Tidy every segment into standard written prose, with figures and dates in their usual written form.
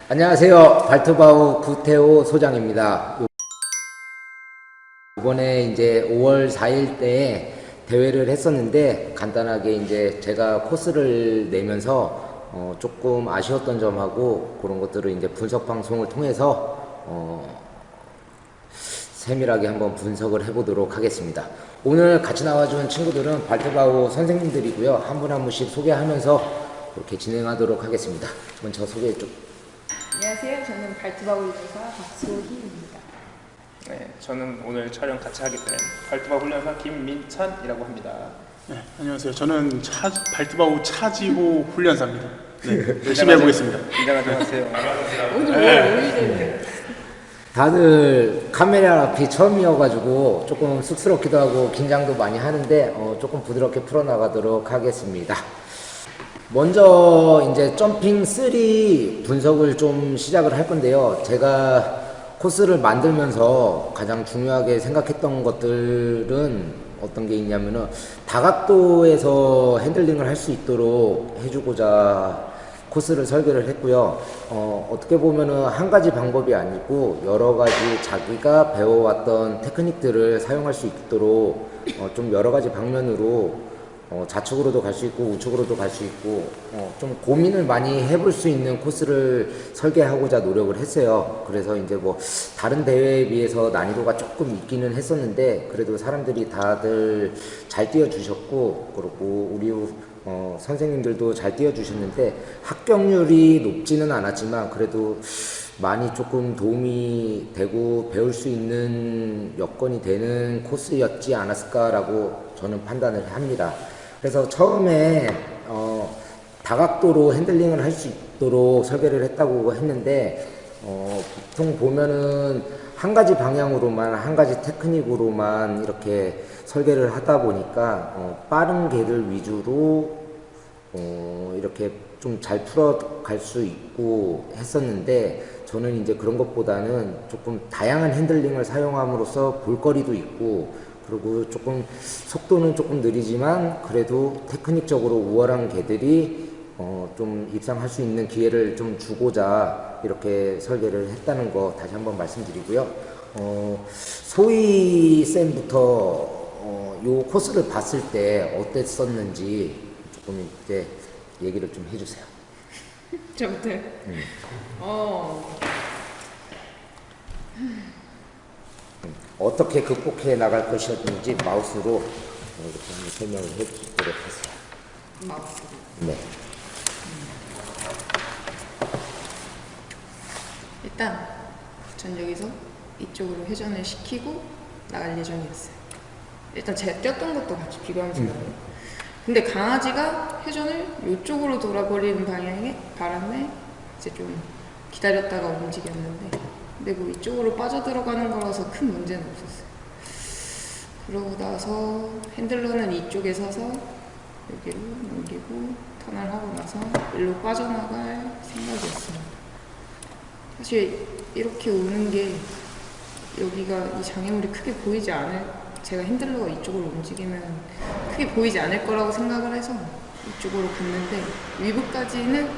안녕하세요. 발트바우 구태호 소장입니다. 이번에 이제 5월 4일 때 대회를 했었는데 간단하게 이제 제가 코스를 내면서 조금 아쉬웠던 점하고 그런 것들을 이제 분석 방송을 통해서 세밀하게 한번 분석을 해보도록 하겠습니다. 오늘 같이 나와준 친구들은 발트바우 선생님들이고요. 한 분 한 분씩 소개하면서 이렇게 진행하도록 하겠습니다. 먼저 소개해 줘. 안녕하세요. 저는 발트바우 훈련사 박소희입니다. 네, 저는 오늘 촬영 같이 하게 된 발트바우 훈련사 김민찬이라고 합니다. 네, 안녕하세요. 저는 발트바우 차지호 훈련사입니다. 네, 열심히 해보겠습니다. 긴장하지 마세요. 오늘 네. 다들 카메라 앞이 처음이어가지고 조금 쑥스럽기도 하고 긴장도 많이 하는데 조금 부드럽게 풀어나가도록 하겠습니다. 먼저 이제 점핑 3 분석을 좀 시작을 할 건데요. 제가 코스를 만들면서 가장 중요하게 생각했던 것들은 어떤 게 있냐면은 다각도에서 핸들링을 할 수 있도록 해주고자 코스를 설계를 했고요. 어떻게 보면은 한 가지 방법이 아니고 여러 가지 자기가 배워왔던 테크닉들을 사용할 수 있도록 좀 여러 가지 방면으로 좌측으로도 갈 수 있고 우측으로도 갈 수 있고 좀 고민을 많이 해볼 수 있는 코스를 설계하고자 노력을 했어요. 그래서 이제 뭐 다른 대회에 비해서 난이도가 조금 있기는 했었는데 그래도 사람들이 다들 잘 뛰어주셨고 그리고 우리 선생님들도 잘 뛰어주셨는데 합격률이 높지는 않았지만 그래도 많이 조금 도움이 되고 배울 수 있는 여건이 되는 코스였지 않았을까라고 저는 판단을 합니다. 그래서 처음에 다각도로 핸들링을 할 수 있도록 설계를 했다고 했는데 보통 보면은 한 가지 방향으로만 한 가지 테크닉으로만 이렇게 설계를 하다 보니까 빠른 개를 위주로 이렇게 좀 잘 풀어갈 수 있고 했었는데 저는 이제 그런 것보다는 조금 다양한 핸들링을 사용함으로써 볼거리도 있고 그리고 조금 속도는 조금 느리지만 그래도 테크닉적으로 우월한 개들이 좀 입상할 수 있는 기회를 좀 주고자 이렇게 설계를 했다는 거 다시 한번 말씀드리고요. 소희 쌤부터 요 코스를 봤을 때 어땠었는지 조금 이제 얘기를 좀 해주세요. 저부터요? 어떻게 극복해 나갈 것이었는지 마우스로 이렇게 한번 설명을 해주도록 하세요. 마우스로. 네. 일단 전 여기서 이쪽으로 회전을 시키고 나갈 예정이었어요. 일단 제가 뛰었던 것도 같이 비교하면서 근데 강아지가 회전을 이쪽으로 돌아버리는 방향의 바람에 이제 좀 기다렸다가 움직였는데 근데 뭐 이쪽으로 빠져들어가는 거라서 큰 문제는 없었어요. 그러고 나서 핸들러는 이쪽에 서서 여기로 넘기고 터널하고 나서 일로 빠져나갈 생각이었습니다. 사실 이렇게 오는 게 여기가 이 장애물이 크게 보이지 않을 제가 핸들러가 이쪽으로 움직이면 크게 보이지 않을 거라고 생각을 해서 이쪽으로 갔는데 위부까지는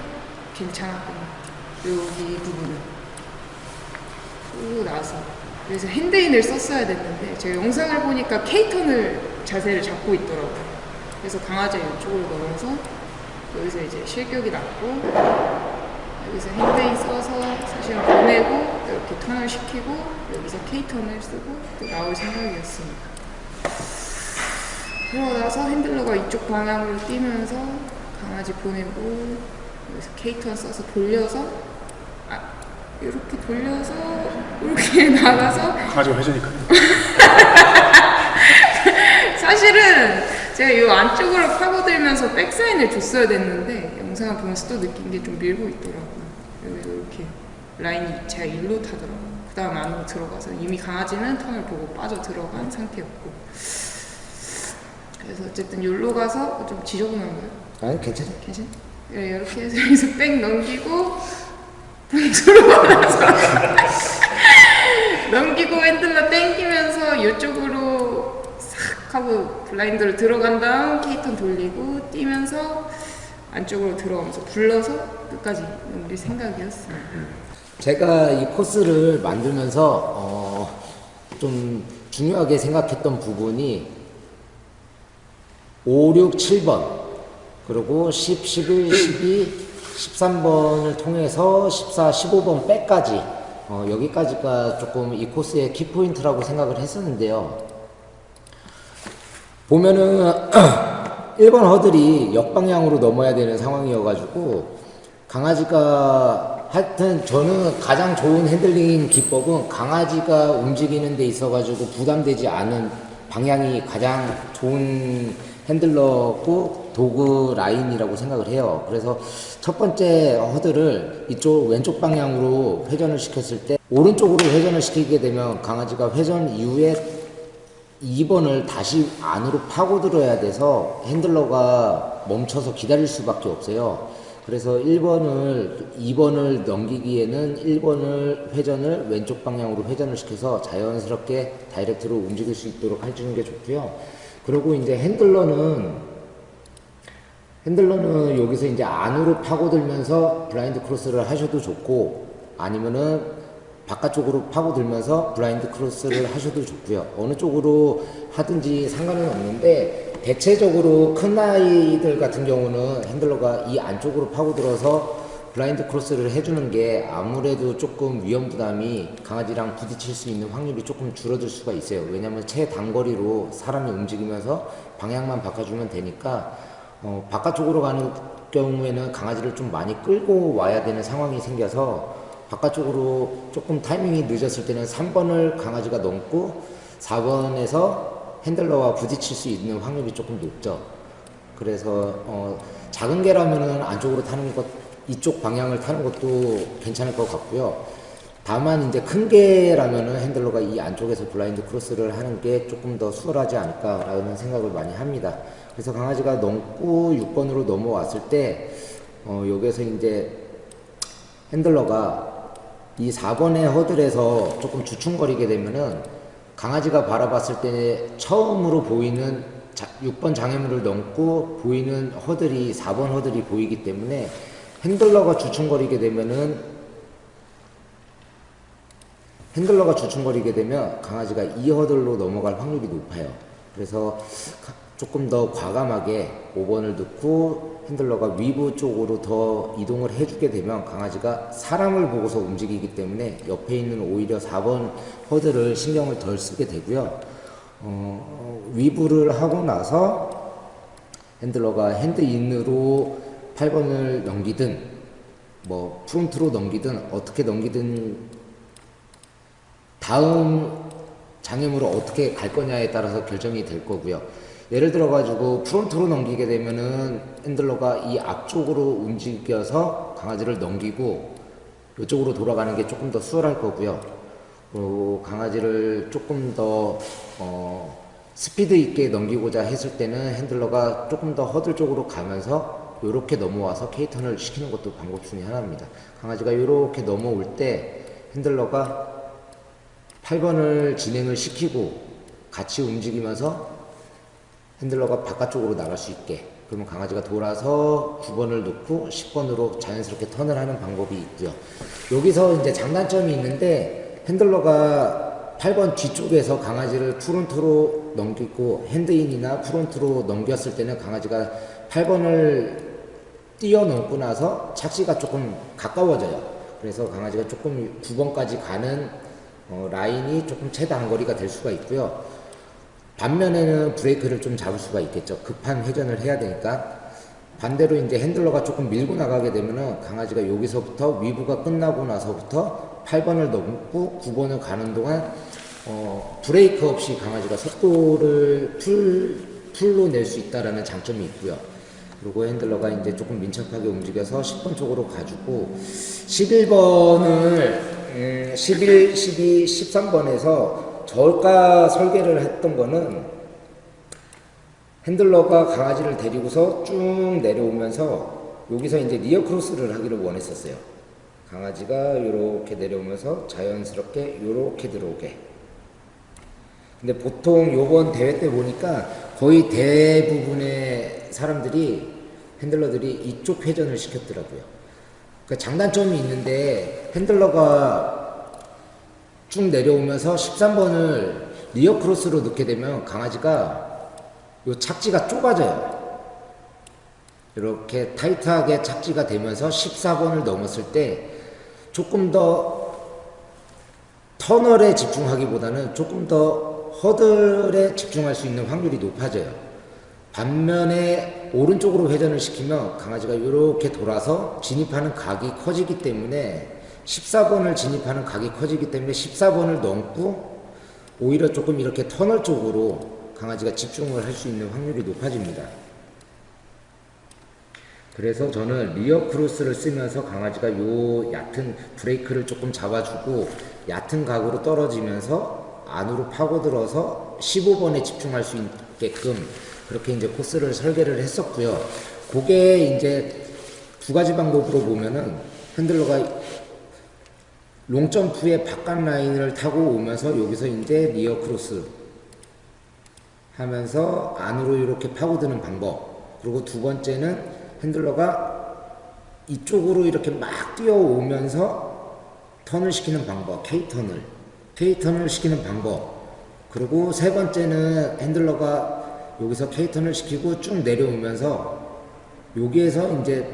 괜찮았던 것 같아요. 여기 부분은 그러고 나서 그래서 핸드인을 썼어야 됐는데 제가 영상을 보니까 K턴을 자세를 잡고 있더라고요. 그래서 강아지가 이쪽으로 넘어서 여기서 이제 실격이 났고 여기서 핸드인 써서 사실은 보내고 이렇게 턴을 시키고 여기서 K턴을 쓰고 또 나올 생각이었습니다. 그러고 나서 핸들러가 이쪽 방향으로 뛰면서 강아지 보내고 여기서 K턴 써서 돌려서 이렇게 돌려서 이렇게 나가서 강아지가 회전이 크네. 사실은 제가 이 안쪽으로 파고들면서 백사인을 줬어야 됐는데 영상을 보면서 또 느낀 게 좀 밀고 있더라고요. 여기서 이렇게 라인이 제가 일로 타더라고요. 그 다음 안으로 들어가서 이미 강아지는 턴을 보고 빠져 들어간 상태였고 그래서 어쨌든 여기로 가서 좀 지저분한가요? 아니 괜찮아요. 괜찮아요? 이렇게 해서 여기서 백 넘기고 들어가서 넘기고 핸들러 당기면서 이쪽으로 싹 하고 하고 블라인드로 들어간 다음 케이턴 돌리고 뛰면서 안쪽으로 들어오면서 불러서 끝까지 우리 생각이었어요. 제가 이 코스를 만들면서 좀 중요하게 생각했던 부분이 5, 6, 7번 그리고 10, 11, 12, 13번을 통해서 14, 15번 백까지 여기까지가 조금 이 코스의 키포인트라고 생각을 했었는데요. 보면은 1번 허들이 역방향으로 넘어야 되는 상황이어가지고 강아지가 하여튼 저는 가장 좋은 핸들링 기법은 강아지가 움직이는 데 있어가지고 부담되지 않은 방향이 가장 좋은 핸들러고 도구 라인이라고 생각을 해요. 그래서 첫 번째 허들을 이쪽 왼쪽 방향으로 회전을 시켰을 때 오른쪽으로 회전을 시키게 되면 강아지가 회전 이후에 2번을 다시 안으로 파고들어야 돼서 핸들러가 멈춰서 기다릴 수밖에 없어요. 그래서 2번을 넘기기에는 1번을 회전을 왼쪽 방향으로 회전을 시켜서 자연스럽게 다이렉트로 움직일 수 있도록 해주는 게 좋고요. 그리고 이제 핸들러는 여기서 이제 안으로 파고들면서 블라인드 크로스를 하셔도 좋고 아니면은 바깥쪽으로 파고들면서 블라인드 크로스를 하셔도 좋고요. 어느 쪽으로 하든지 상관은 없는데 대체적으로 큰 아이들 같은 경우는 핸들러가 이 안쪽으로 파고들어서 블라인드 크로스를 해주는 게 아무래도 조금 위험 부담이 강아지랑 부딪힐 수 있는 확률이 조금 줄어들 수가 있어요. 왜냐면 최단거리로 사람이 움직이면서 방향만 바꿔주면 되니까 바깥쪽으로 가는 경우에는 강아지를 좀 많이 끌고 와야 되는 상황이 생겨서 바깥쪽으로 조금 타이밍이 늦었을 때는 3번을 강아지가 넘고 4번에서 핸들러와 부딪힐 수 있는 확률이 조금 높죠. 그래서 작은 개라면은 안쪽으로 타는 것, 이쪽 방향을 타는 것도 괜찮을 것 같고요. 다만 이제 큰 개라면은 핸들러가 이 안쪽에서 블라인드 크로스를 하는 게 조금 더 수월하지 않을까라는 생각을 많이 합니다. 그래서 강아지가 넘고 6번으로 넘어왔을 때 여기서 이제 핸들러가 이 4번의 허들에서 조금 주춤거리게 되면은 강아지가 바라봤을 때 처음으로 보이는 6번 장애물을 넘고 보이는 허들이 4번 허들이 보이기 때문에 핸들러가 주춤거리게 되면 강아지가 이 허들로 넘어갈 확률이 높아요. 그래서 조금 더 과감하게 5번을 넣고 핸들러가 위부 쪽으로 더 이동을 해주게 되면 강아지가 사람을 보고서 움직이기 때문에 옆에 있는 오히려 4번 허들을 신경을 덜 쓰게 되고요. 위부를 하고 나서 핸들러가 핸드인으로 8번을 넘기든 뭐 프론트로 넘기든 어떻게 넘기든 다음 장애물을 어떻게 갈 거냐에 따라서 결정이 될 거고요. 예를 들어 가지고 프론트로 넘기게 되면은 핸들러가 이 앞쪽으로 움직여서 강아지를 넘기고 이쪽으로 돌아가는 게 조금 더 수월할 거고요. 강아지를 조금 더 스피드 있게 넘기고자 했을 때는 핸들러가 조금 더 허들 쪽으로 가면서 이렇게 넘어와서 케이턴을 시키는 것도 방법 중에 하나입니다. 강아지가 이렇게 넘어올 때 핸들러가 8번을 진행을 시키고 같이 움직이면서 핸들러가 바깥쪽으로 나갈 수 있게, 그러면 강아지가 돌아서 9번을 놓고 10번으로 자연스럽게 턴을 하는 방법이 있고요. 여기서 이제 장단점이 있는데 핸들러가 8번 뒤쪽에서 강아지를 프론트로 넘기고 핸드인이나 프론트로 넘겼을 때는 강아지가 8번을 뛰어넘고 나서 착지가 조금 가까워져요. 그래서 강아지가 조금 9번까지 가는 라인이 조금 최단거리가 될 수가 있고요. 반면에는 브레이크를 좀 잡을 수가 있겠죠. 급한 회전을 해야 되니까. 반대로 이제 핸들러가 조금 밀고 나가게 되면은 강아지가 여기서부터 위부가 끝나고 나서부터 8번을 넘고 9번을 가는 동안 브레이크 없이 강아지가 속도를 풀로 낼 수 있다라는 장점이 있고요. 그리고 핸들러가 이제 조금 민첩하게 움직여서 10번 쪽으로 가지고 11번을 11, 12, 13번에서 저가 설계를 했던 거는 핸들러가 강아지를 데리고서 쭉 내려오면서 여기서 이제 리어 크로스를 하기를 원했었어요. 강아지가 이렇게 내려오면서 자연스럽게 이렇게 들어오게. 근데 보통 요번 대회 때 보니까 거의 대부분의 사람들이 핸들러들이 이쪽 회전을 시켰더라고요. 그러니까 장단점이 있는데 핸들러가 쭉 내려오면서 13번을 리어 크로스로 넣게 되면 강아지가 요 착지가 좁아져요. 이렇게 타이트하게 착지가 되면서 14번을 넘었을 때 조금 더 터널에 집중하기보다는 조금 더 허들에 집중할 수 있는 확률이 높아져요. 반면에 오른쪽으로 회전을 시키면 강아지가 이렇게 돌아서 진입하는 각이 커지기 때문에 14번을 진입하는 각이 커지기 때문에 14번을 넘고 오히려 조금 이렇게 터널 쪽으로 강아지가 집중을 할 수 있는 확률이 높아집니다. 그래서 저는 리어 크로스를 쓰면서 강아지가 요 얕은 브레이크를 조금 잡아주고 얕은 각으로 떨어지면서 안으로 파고들어서 15번에 집중할 수 있게끔 그렇게 이제 코스를 설계를 했었고요. 그게 이제 두 가지 방법으로 보면은 핸들러가 롱점프의 바깥 라인을 타고 오면서 여기서 이제 리어 크로스 하면서 안으로 이렇게 파고드는 방법. 그리고 두 번째는 핸들러가 이쪽으로 이렇게 막 뛰어오면서 턴을 시키는 방법, K턴을 시키는 방법. 그리고 세 번째는 핸들러가 여기서 K턴을 시키고 쭉 내려오면서 여기에서 이제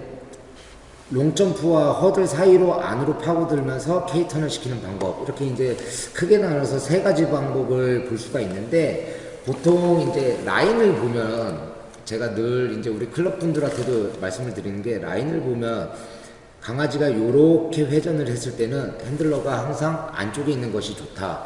롱점프와 허들 사이로 안으로 파고들면서 K턴을 시키는 방법. 이렇게 이제 크게 나눠서 세 가지 방법을 볼 수가 있는데 보통 이제 라인을 보면 제가 늘 이제 우리 클럽 분들한테도 말씀을 드리는 게 라인을 보면 강아지가 요렇게 회전을 했을 때는 핸들러가 항상 안쪽에 있는 것이 좋다.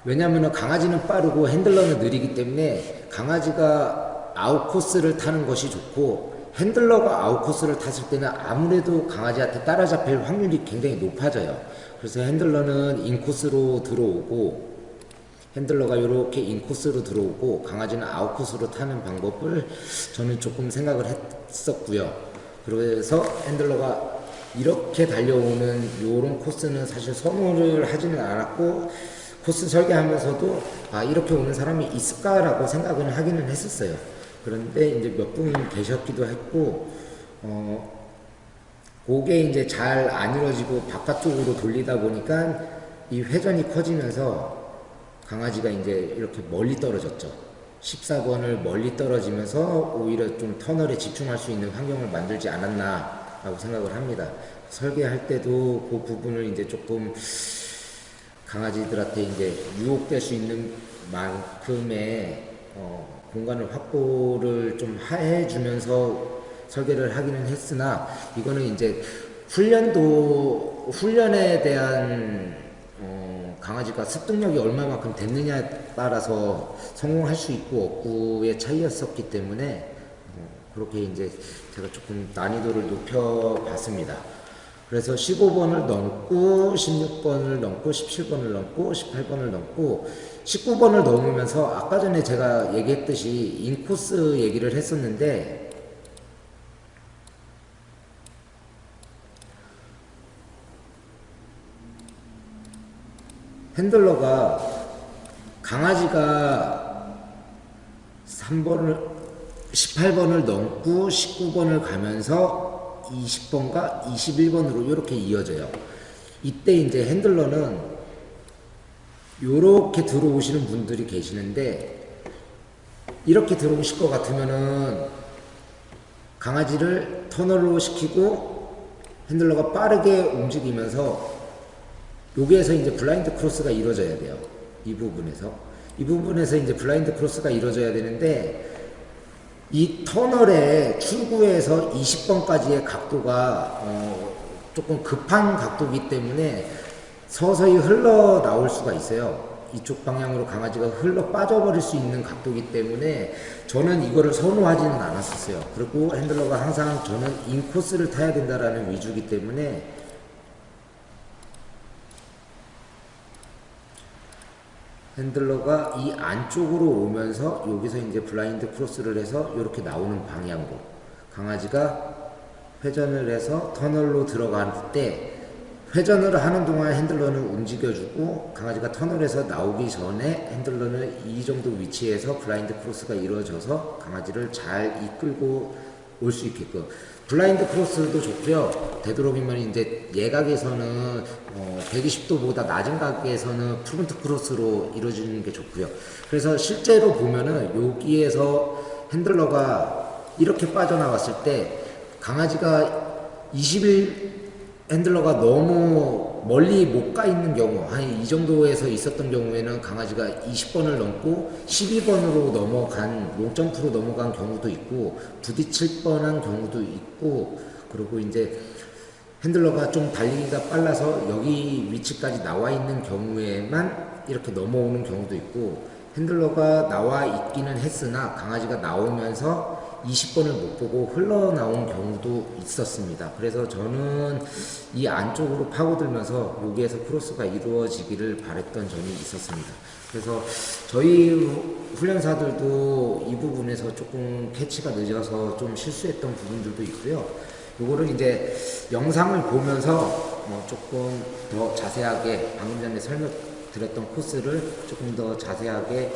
왜냐하면 강아지는 빠르고 핸들러는 느리기 때문에 강아지가 아웃코스를 타는 것이 좋고 핸들러가 아웃코스를 탔을 때는 아무래도 강아지한테 따라잡힐 확률이 굉장히 높아져요. 그래서 핸들러는 인코스로 들어오고 핸들러가 이렇게 인코스로 들어오고 강아지는 아웃코스로 타는 방법을 저는 조금 생각을 했었고요. 그래서 핸들러가 이렇게 달려오는 요런 코스는 사실 선호를 하지는 않았고 코스 설계하면서도 아 이렇게 오는 사람이 있을까라고 생각은 하기는 했었어요. 그런데 이제 몇 분 계셨기도 했고 그게 이제 잘 안 이루어지고 바깥쪽으로 돌리다 보니까 이 회전이 커지면서 강아지가 이제 이렇게 멀리 떨어졌죠. 14번을 멀리 떨어지면서 오히려 좀 터널에 집중할 수 있는 환경을 만들지 않았나 라고 생각을 합니다. 설계할 때도 그 부분을 이제 조금 강아지들한테 이제 유혹될 수 있는 만큼의 공간을 확보를 좀 해주면서 설계를 하기는 했으나 이거는 이제 훈련에 대한 강아지가 습득력이 얼마만큼 됐느냐에 따라서 성공할 수 있고 없고의 차이였었기 때문에 그렇게 이제 제가 조금 난이도를 높여봤습니다. 그래서 15번을 넘고 16번을 넘고 17번을 넘고 18번을 넘고 19번을 넘으면서 아까 전에 제가 얘기했듯이 인코스 얘기를 했었는데 핸들러가 강아지가 18번을 넘고 19번을 가면서 20번과 21번으로 이렇게 이어져요. 이때 이제 핸들러는 이렇게 들어오시는 분들이 계시는데 이렇게 들어오실 것 같으면은 강아지를 터널로 시키고 핸들러가 빠르게 움직이면서 여기에서 이제 블라인드 크로스가 이루어져야 돼요. 이 부분에서 이제 블라인드 크로스가 이루어져야 되는데 이 터널의 출구에서 20번까지의 각도가 조금 급한 각도이기 때문에 서서히 흘러 나올 수가 있어요. 이쪽 방향으로 강아지가 흘러 빠져버릴 수 있는 각도이기 때문에 저는 이거를 선호하지는 않았었어요. 그리고 핸들러가 항상 저는 인코스를 타야 된다라는 위주이기 때문에 핸들러가 이 안쪽으로 오면서 여기서 이제 블라인드 크로스를 해서 이렇게 나오는 방향으로 강아지가 회전을 해서 터널로 들어갈 때 회전을 하는 동안 핸들러는 움직여주고 강아지가 턴을 해서 나오기 전에 핸들러는 이 정도 위치에서 블라인드 크로스가 이루어져서 강아지를 잘 이끌고 올 수 있게끔. 블라인드 크로스도 좋고요. 되도록이면 이제 예각에서는 120도보다 낮은 각에서는 프론트 크로스로 이루어지는 게 좋고요. 그래서 실제로 보면은 여기에서 핸들러가 이렇게 빠져나왔을 때 강아지가 21 핸들러가 너무 멀리 못 가 있는 경우, 한 이 정도에서 있었던 경우에는 강아지가 20번을 넘고 12번으로 넘어간, 롱점프로 넘어간 경우도 있고, 부딪힐 뻔한 경우도 있고, 그리고 이제 핸들러가 좀 달리기가 빨라서 여기 위치까지 나와 있는 경우에만 이렇게 넘어오는 경우도 있고, 핸들러가 나와 있기는 했으나 강아지가 나오면서 20번을 못 보고 흘러나온 경우도 있었습니다. 그래서 저는 이 안쪽으로 파고들면서 여기에서 크로스가 이루어지기를 바랬던 점이 있었습니다. 그래서 저희 훈련사들도 이 부분에서 조금 캐치가 늦어서 좀 실수했던 부분들도 있고요. 요거를 이제 영상을 보면서 조금 더 자세하게 방금 전에 설명드렸던 코스를 조금 더 자세하게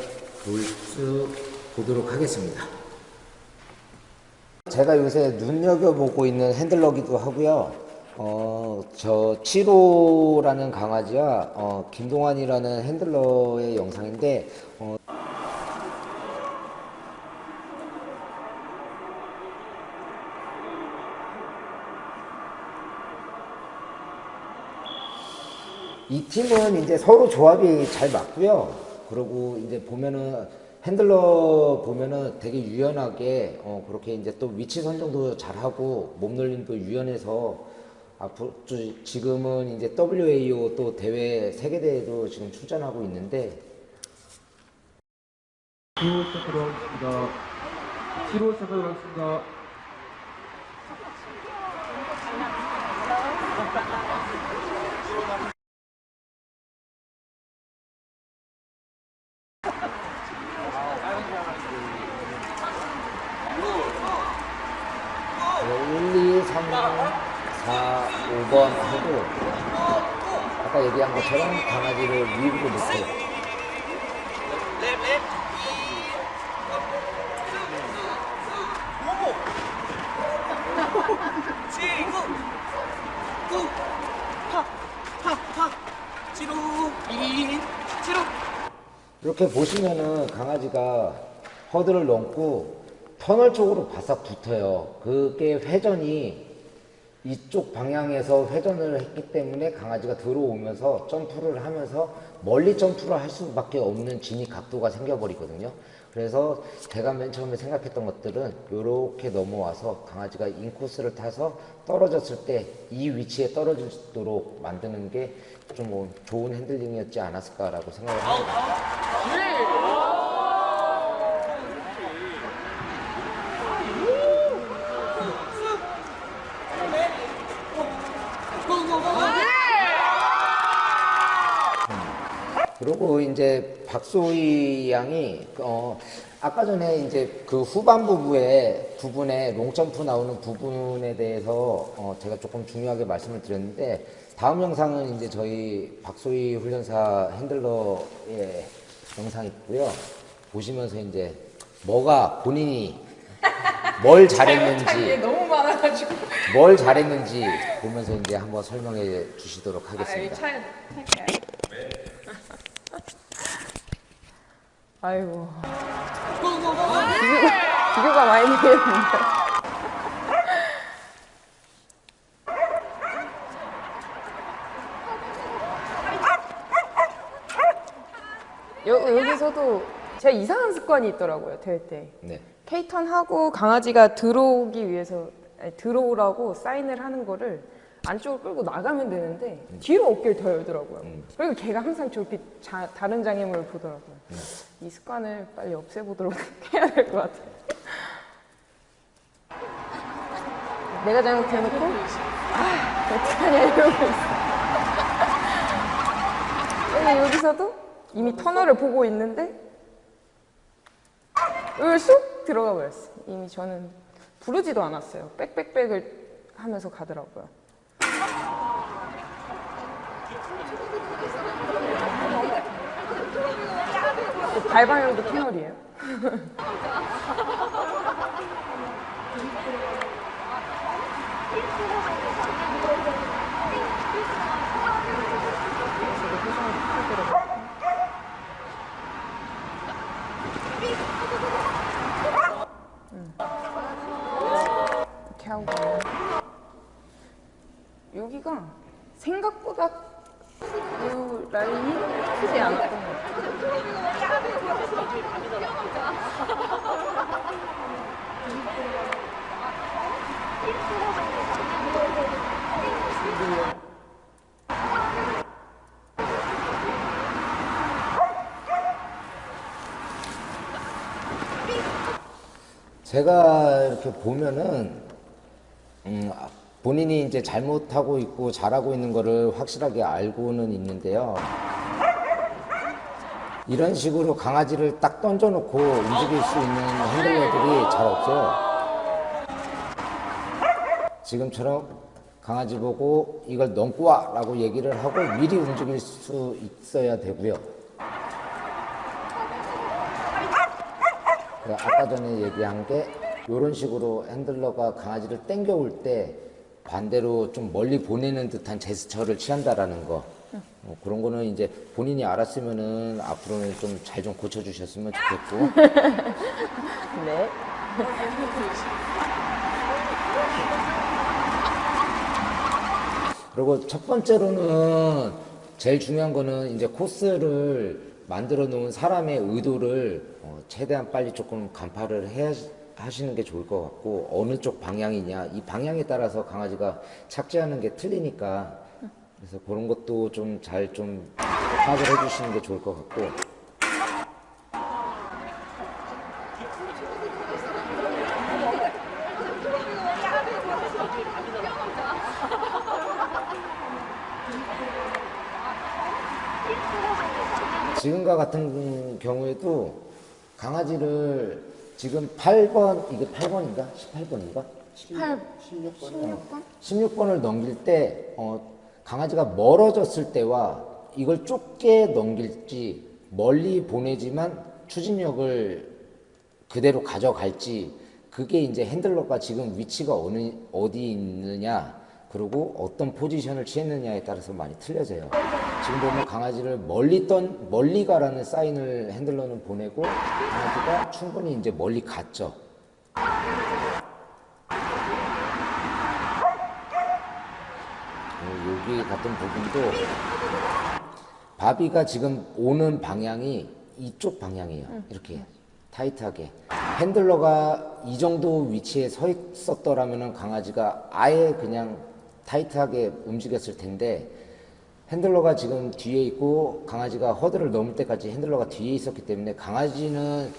보도록 하겠습니다. 제가 요새 눈여겨보고 있는 핸들러기도 하고요. 저 7호라는 강아지와 김동환이라는 핸들러의 영상인데 이 팀은 이제 서로 조합이 잘 맞고요. 그리고 이제 보면은 핸들러 보면은 되게 유연하게 그렇게 이제 또 위치 선정도 잘하고 몸놀림도 유연해서 앞으로 지금은 이제 WAO 또 대회 세계대회도 지금 출전하고 있는데 7호 시작하도록 하겠습니다. 7호 시작하도록 하겠습니다. 네, 1, 2, 3, 4, 5번 해도 아까 얘기한 것처럼 강아지를 위로 놓고 이렇게 보시면은 강아지가 허들을 넘고 터널 쪽으로 바싹 붙어요. 그게 회전이 이쪽 방향에서 회전을 했기 때문에 강아지가 들어오면서 점프를 하면서 멀리 점프를 할 수밖에 없는 진입 각도가 생겨버리거든요. 그래서 제가 맨 처음에 생각했던 것들은 이렇게 넘어와서 강아지가 인코스를 타서 떨어졌을 때 이 위치에 떨어지도록 만드는 게 좀 좋은 핸들링이었지 않았을까라고 생각을 합니다. 그리고 이제 박소희 양이 아까 전에 이제 그 후반 부분에 롱점프 나오는 부분에 대해서 제가 조금 중요하게 말씀을 드렸는데 다음 영상은 이제 저희 박소희 훈련사 핸들러의 영상이 있고요. 보시면서 이제 뭐가 본인이 뭘 잘했는지 너무 많아가지고. 뭘 잘했는지 보면서 이제 한번 설명해 주시도록 하겠습니다. 탈까요? 아이고. 비교가 많이 되겠는데. 여기서도 제가 이상한 습관이 있더라고요, 대회 때. 네. K턴 하고 강아지가 들어오기 위해서, 아니, 들어오라고 사인을 하는 거를 안쪽으로 끌고 나가면 되는데 뒤로 어깨를 더 열더라고요. 그리고 걔가 항상 저렇게 다른 장애물을 보더라고요. 이 습관을 빨리 없애보도록 해야 될 것 같아요. 내가 잘못해놓고 어떡하냐 이러고 있어. 근데 여기서도 이미 터널을 보고 있는데 여기 쑥 들어가 버렸어요. 이미 저는 부르지도 않았어요. 빽빽빽을 하면서 가더라고요. 발방향도 터널이에요? 이렇게 하고 여기가 생각보다 그 라인이 크지 않았던 것 같아요. 제가 이렇게 보면은 본인이 이제 잘못하고 있고 잘하고 있는 거를 확실하게 알고는 있는데요. 이런 식으로 강아지를 딱 던져놓고 움직일 수 있는 핸들러들이 잘 없어요. 지금처럼 강아지 보고 이걸 넘고 와 라고 얘기를 하고 미리 움직일 수 있어야 되고요. 아까 전에 얘기한 게 이런 식으로 핸들러가 강아지를 땡겨올 때 반대로 좀 멀리 보내는 듯한 제스처를 취한다라는 거. 그런 거는 이제 본인이 알았으면은 앞으로는 좀 잘 좀 고쳐주셨으면 좋겠고. 네. 그리고 첫 번째로는 제일 중요한 거는 이제 코스를 만들어 놓은 사람의 의도를 최대한 빨리 조금 간파를 하시는 게 좋을 것 같고, 어느 쪽 방향이냐 이 방향에 따라서 강아지가 착지하는 게 틀리니까, 그래서 그런 것도 좀 잘 좀 파악을 해주시는 게 좋을 것 같고. 지금과 같은 경우에도 강아지를 지금 8번, 이게 8번인가? 18번인가? 16번을 넘길 때 강아지가 멀어졌을 때와 이걸 좁게 넘길지, 멀리 보내지만 추진력을 그대로 가져갈지, 그게 이제 핸들러가 지금 위치가 어디 있느냐, 그리고 어떤 포지션을 취했느냐에 따라서 많이 틀려져요. 지금 보면 강아지를 멀리 가라는 사인을 핸들러는 보내고 강아지가 충분히 이제 멀리 갔죠. 여기 같은 부분도 바비가 지금 오는 방향이 이쪽 방향이에요. 이렇게 타이트하게. 핸들러가 이 정도 위치에 서 있었더라면 강아지가 아예 그냥 타이트하게 움직였을 텐데, 핸들러가 지금 뒤에 있고 강아지가 허들을 넘을 때까지 핸들러가 뒤에 있었기 때문에 강아지는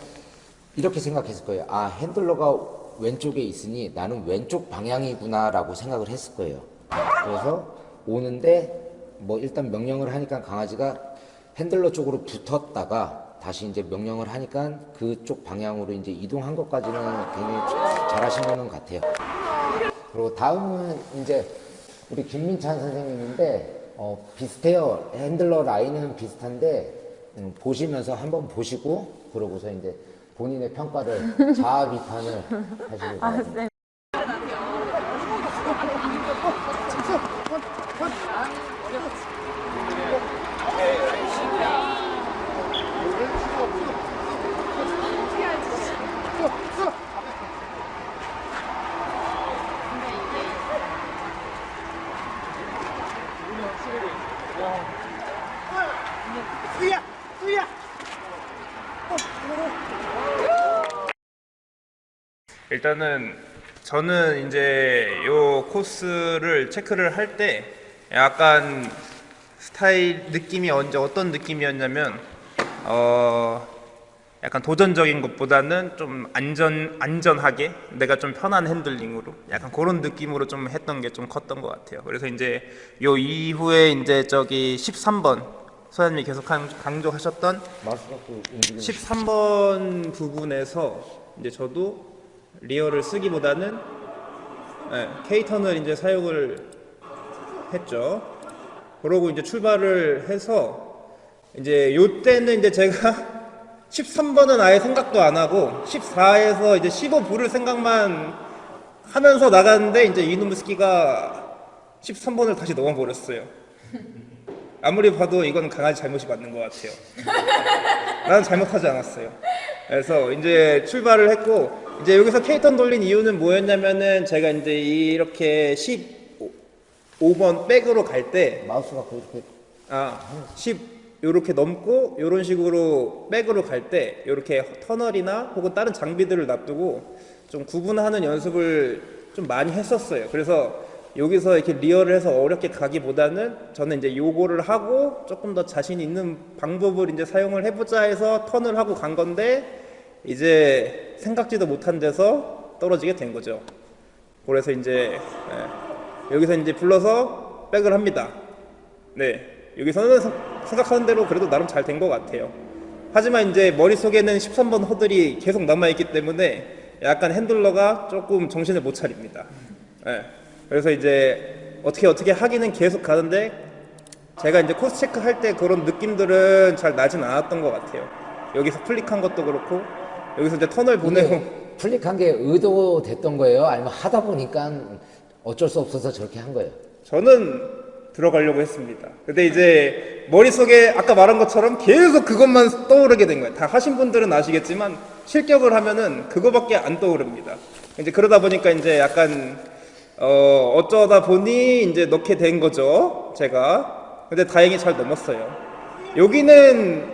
이렇게 생각했을 거예요. 아, 핸들러가 왼쪽에 있으니 나는 왼쪽 방향이구나 라고 생각을 했을 거예요. 그래서 오는데 뭐 일단 명령을 하니까 강아지가 핸들러 쪽으로 붙었다가 다시 이제 명령을 하니까 그쪽 방향으로 이제 이동한 것까지는 굉장히 잘하신 거는 같아요. 그리고 다음은 이제 우리 김민찬 선생님인데, 비슷해요. 핸들러 라인은 비슷한데, 보시면서 한번 보시고, 그러고서 이제 본인의 평가를, 자아 비판을 하시길 바랍니다. 일단은 저는 이제 요 코스를 체크를 할 때 약간 스타일 느낌이 어떤 느낌이었냐면 약간 도전적인 것보다는 좀 안전하게 내가 좀 편한 핸들링으로 약간 그런 느낌으로 좀 했던 게 좀 컸던 것 같아요. 그래서 이제 요 이후에 이제 저기 13번 소장님이 계속 강조하셨던 13번 부분에서 이제 저도 리어를 쓰기보다는 K턴을 이제 사용을 했죠. 그러고 이제 출발을 해서 이제 요때는 이제 제가 13번은 아예 생각도 안 하고 14에서 이제 15 부를 생각만 하면서 나갔는데 이제 이놈의 새끼가 13번을 다시 넘어버렸어요. 아무리 봐도 이건 강아지 잘못이 맞는 것 같아요. 나는 잘못하지 않았어요. 그래서 이제 출발을 했고 이제 여기서 K턴 돌린 이유는 뭐였냐면은 제가 이제 이렇게 15번 백으로 갈 때 마우스가 그렇게 10 요렇게 넘고 요런 식으로 백으로 갈 때 요렇게 터널이나 혹은 다른 장비들을 놔두고 좀 구분하는 연습을 좀 많이 했었어요. 그래서 여기서 이렇게 리얼을 해서 어렵게 가기보다는 저는 이제 요거를 하고 조금 더 자신 있는 방법을 이제 사용을 해보자 해서 턴을 하고 간 건데 이제 생각지도 못한 데서 떨어지게 된 거죠. 그래서 이제 여기서 이제 불러서 백을 합니다. 네, 여기서는 생각하는 대로 그래도 나름 잘 된 것 같아요. 하지만 이제 머릿속에는 13번 허들이 계속 남아있기 때문에 약간 핸들러가 조금 정신을 못 차립니다. 네. 그래서 이제 어떻게 하기는 계속 가는데 제가 이제 코스 체크 할 때 그런 느낌들은 잘 나진 않았던 것 같아요. 여기서 플릭한 것도 그렇고 여기서 이제 턴을 보내고 플릭한 게 의도됐던 거예요? 아니면 하다 보니까 어쩔 수 없어서 저렇게 한 거예요? 저는 들어가려고 했습니다. 근데 이제 머릿속에 아까 말한 것처럼 계속 그것만 떠오르게 된 거예요. 다 하신 분들은 아시겠지만 실격을 하면은 그거밖에 안 떠오릅니다. 이제 그러다 보니까 이제 약간 어쩌다 보니 이제 넣게 된 거죠, 제가. 근데 다행히 잘 넘었어요. 여기는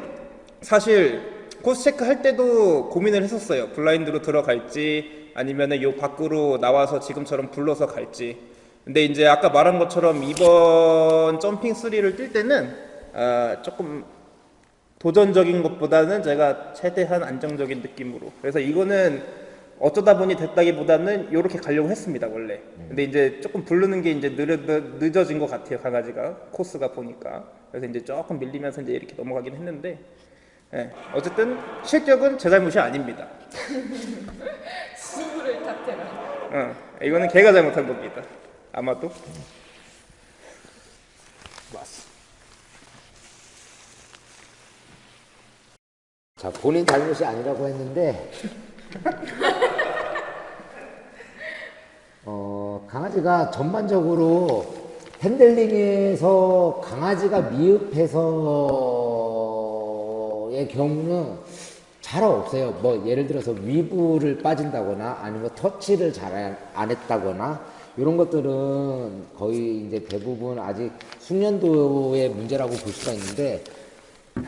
사실 코스 체크 할 때도 고민을 했었어요. 블라인드로 들어갈지 아니면은 요 밖으로 나와서 지금처럼 불러서 갈지. 근데 이제 아까 말한 것처럼 이번 점핑 3를 뛸 때는 조금 도전적인 것보다는 제가 최대한 안정적인 느낌으로. 그래서 이거는 어쩌다 보니 됐다기보다는 이렇게 가려고 했습니다 원래. 근데 이제 조금 부르는 게 이제 늦어진 것 같아요 강아지가 코스가 보니까. 그래서 이제 조금 밀리면서 이제 이렇게 넘어가긴 했는데, 예, 어쨌든 실격은 제 잘못이 아닙니다. 승부를 탓해라. 이거는 걔가 잘못한 겁니다. 아마도. 자, 본인 잘못이 아니라고 했는데 강아지가 전반적으로 핸들링에서 강아지가 미흡해서의 경우는 잘 없어요. 뭐 예를 들어서 위브를 빠진다거나 아니면 터치를 잘 안 했다거나 이런 것들은 거의 이제 대부분 아직 숙련도의 문제라고 볼 수가 있는데,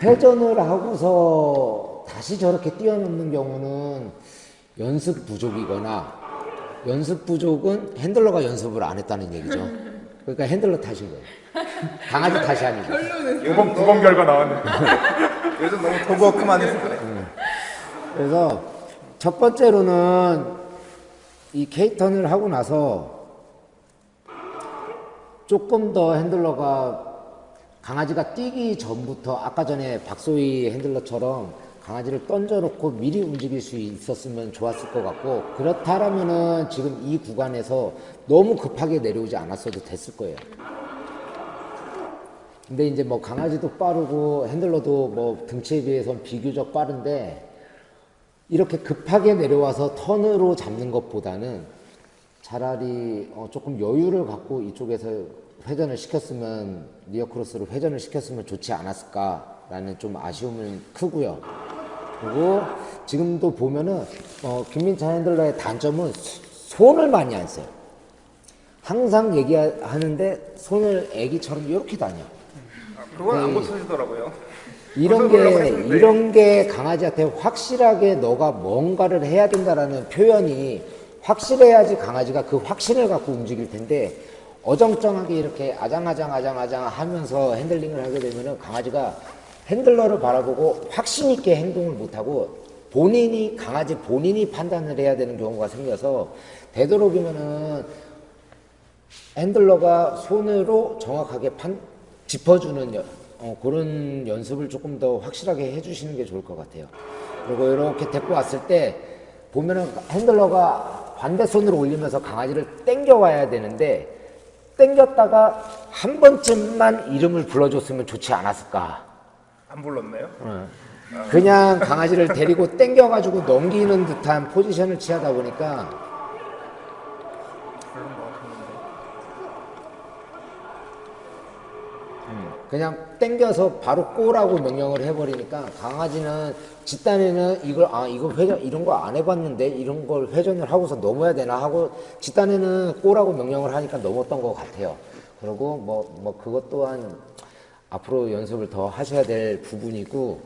회전을 하고서 다시 저렇게 뛰어넘는 경우는 연습 부족이거나, 연습 부족은 핸들러가 연습을 안 했다는 얘기죠. 그러니까 핸들러 탓인 거예요. 강아지 탓이 아니고. 이번 9번 결과 나왔네. 요즘 너무 도구워크만 해서 그래. 그래서 첫 번째로는 이 K턴을 하고 나서 조금 더 핸들러가 강아지가 뛰기 전부터 아까 전에 박소희 핸들러처럼 강아지를 던져놓고 미리 움직일 수 있었으면 좋았을 것 같고, 그렇다면은 지금 이 구간에서 너무 급하게 내려오지 않았어도 됐을 거예요. 근데 이제 뭐 강아지도 빠르고 핸들러도 뭐 등치에 비해선 비교적 빠른데 이렇게 급하게 내려와서 턴으로 잡는 것보다는 차라리 조금 여유를 갖고 이쪽에서 회전을 시켰으면, 리어 크로스로 회전을 시켰으면 좋지 않았을까라는 좀 아쉬움은 크고요. 그리고 지금도 보면은 김민찬 핸들러의 단점은 손을 많이 안 써요. 항상 얘기하는데 손을 애기처럼 이렇게 다녀. 그건 안 고쳐지더라고요. 이런 게 강아지한테 확실하게 너가 뭔가를 해야 된다라는 표현이 확실해야지 강아지가 그 확신을 갖고 움직일 텐데, 어정쩡하게 이렇게 아장아장 하면서 핸들링을 하게 되면은 강아지가 핸들러를 바라보고 확신 있게 행동을 못하고 강아지 본인이 판단을 해야 되는 경우가 생겨서, 되도록이면은 핸들러가 손으로 정확하게 짚어주는 그런 연습을 조금 더 확실하게 해주시는 게 좋을 것 같아요. 그리고 이렇게 데리고 왔을 때 보면은 핸들러가 반대손으로 올리면서 강아지를 땡겨와야 되는데, 땡겼다가 한 번쯤만 이름을 불러줬으면 좋지 않았을까. 안 불렀나요? 그냥 강아지를 데리고 당겨가지고 넘기는 듯한 포지션을 취하다 보니까 그냥 당겨서 바로 꼬라고 명령을 해버리니까 강아지는 집단에는 이거 회전 이런 거 안 해봤는데 이런 걸 회전을 하고서 넘어야 되나 하고 집단에는 꼬라고 명령을 하니까 넘었던 것 같아요. 그리고 뭐 그것 또한 앞으로 연습을 더 하셔야 될 부분이고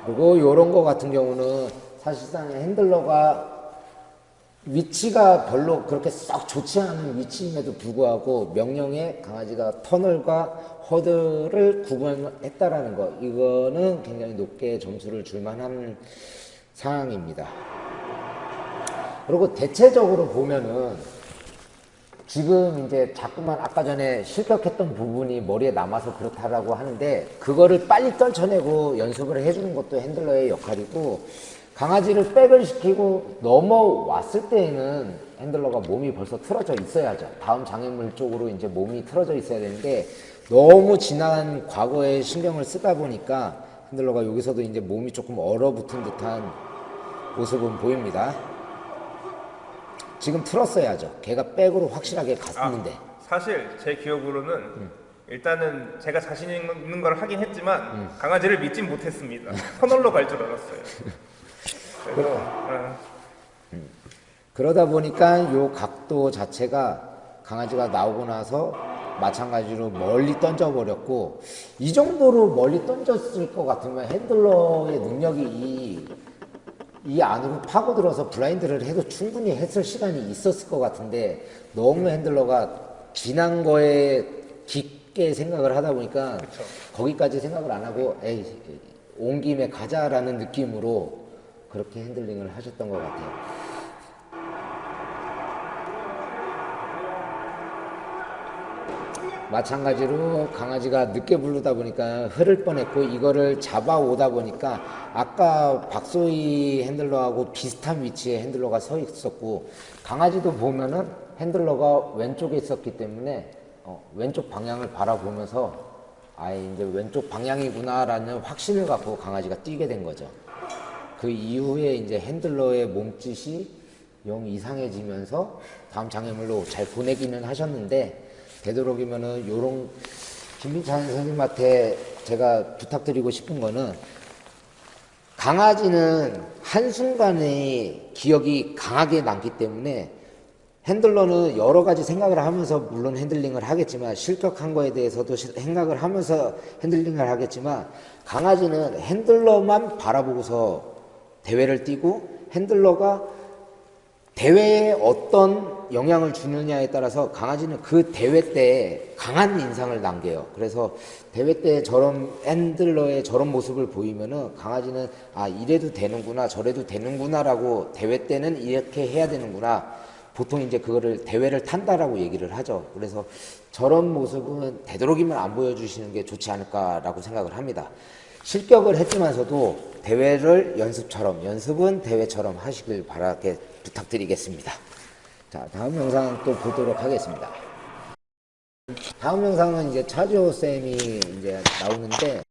그리고 요런 거 같은 경우는 사실상 핸들러가 위치가 별로 그렇게 썩 좋지 않은 위치임에도 불구하고 명령에 강아지가 터널과 허드를 구분했다라는 거 이거는 굉장히 높게 점수를 줄 만한 상황입니다. 그리고 대체적으로 보면은 지금 이제 자꾸만 아까 전에 실격했던 부분이 머리에 남아서 그렇다라고 하는데 그거를 빨리 떨쳐내고 연습을 해주는 것도 핸들러의 역할이고 강아지를 백을 시키고 넘어왔을 때에는 핸들러가 몸이 벌써 틀어져 있어야죠. 다음 장애물 쪽으로 이제 몸이 틀어져 있어야 되는데 너무 지난 과거에 신경을 쓰다 보니까 핸들러가 여기서도 이제 몸이 조금 얼어붙은 듯한 모습은 보입니다. 지금 틀었어야죠. 걔가 백으로 확실하게 갔는데. 사실 제 기억으로는 일단은 제가 자신 있는 걸 하긴 했지만 강아지를 믿진 못했습니다. 터널로 갈 줄 알았어요. 그러다 보니까 요 각도 자체가 강아지가 나오고 나서 마찬가지로 멀리 던져버렸고 이 정도로 멀리 던졌을 것 같으면 핸들러의 능력이 이 안으로 파고들어서 블라인드를 해도 충분히 했을 시간이 있었을 것 같은데 너무 핸들러가 지난 거에 깊게 생각을 하다 보니까 그쵸. 거기까지 생각을 안 하고 에이 온 김에 가자라는 느낌으로 그렇게 핸들링을 하셨던 것 같아요. 마찬가지로 강아지가 늦게 부르다 보니까 흐를 뻔했고 이거를 잡아오다 보니까 아까 박소희 핸들러하고 비슷한 위치에 핸들러가 서 있었고 강아지도 보면은 핸들러가 왼쪽에 있었기 때문에 왼쪽 방향을 바라보면서 이제 왼쪽 방향이구나라는 확신을 갖고 강아지가 뛰게 된 거죠. 그 이후에 이제 핸들러의 몸짓이 영 이상해지면서 다음 장애물로 잘 보내기는 하셨는데 되도록이면은 요런 김민찬 선생님한테 제가 부탁드리고 싶은 거는 강아지는 한순간에 기억이 강하게 남기 때문에 핸들러는 여러 가지 생각을 하면서 물론 핸들링을 하겠지만 실격한 거에 대해서도 생각을 하면서 핸들링을 하겠지만 강아지는 핸들러만 바라보고서 대회를 뛰고 핸들러가 대회에 어떤 영향을 주느냐에 따라서 강아지는 그 대회 때 강한 인상을 남겨요. 그래서 대회 때 저런 핸들러의 저런 모습을 보이면은 강아지는 이래도 되는구나 저래도 되는구나라고 대회 때는 이렇게 해야 되는구나. 보통 이제 그거를 대회를 탄다라고 얘기를 하죠. 그래서 저런 모습은 되도록이면 안 보여주시는 게 좋지 않을까라고 생각을 합니다. 실격을 했지만서도 대회를 연습은 대회처럼 하시길 바라게 부탁드리겠습니다. 자, 다음 영상 또 보도록 하겠습니다. 다음 영상은 이제 차지호 쌤이 이제 나오는데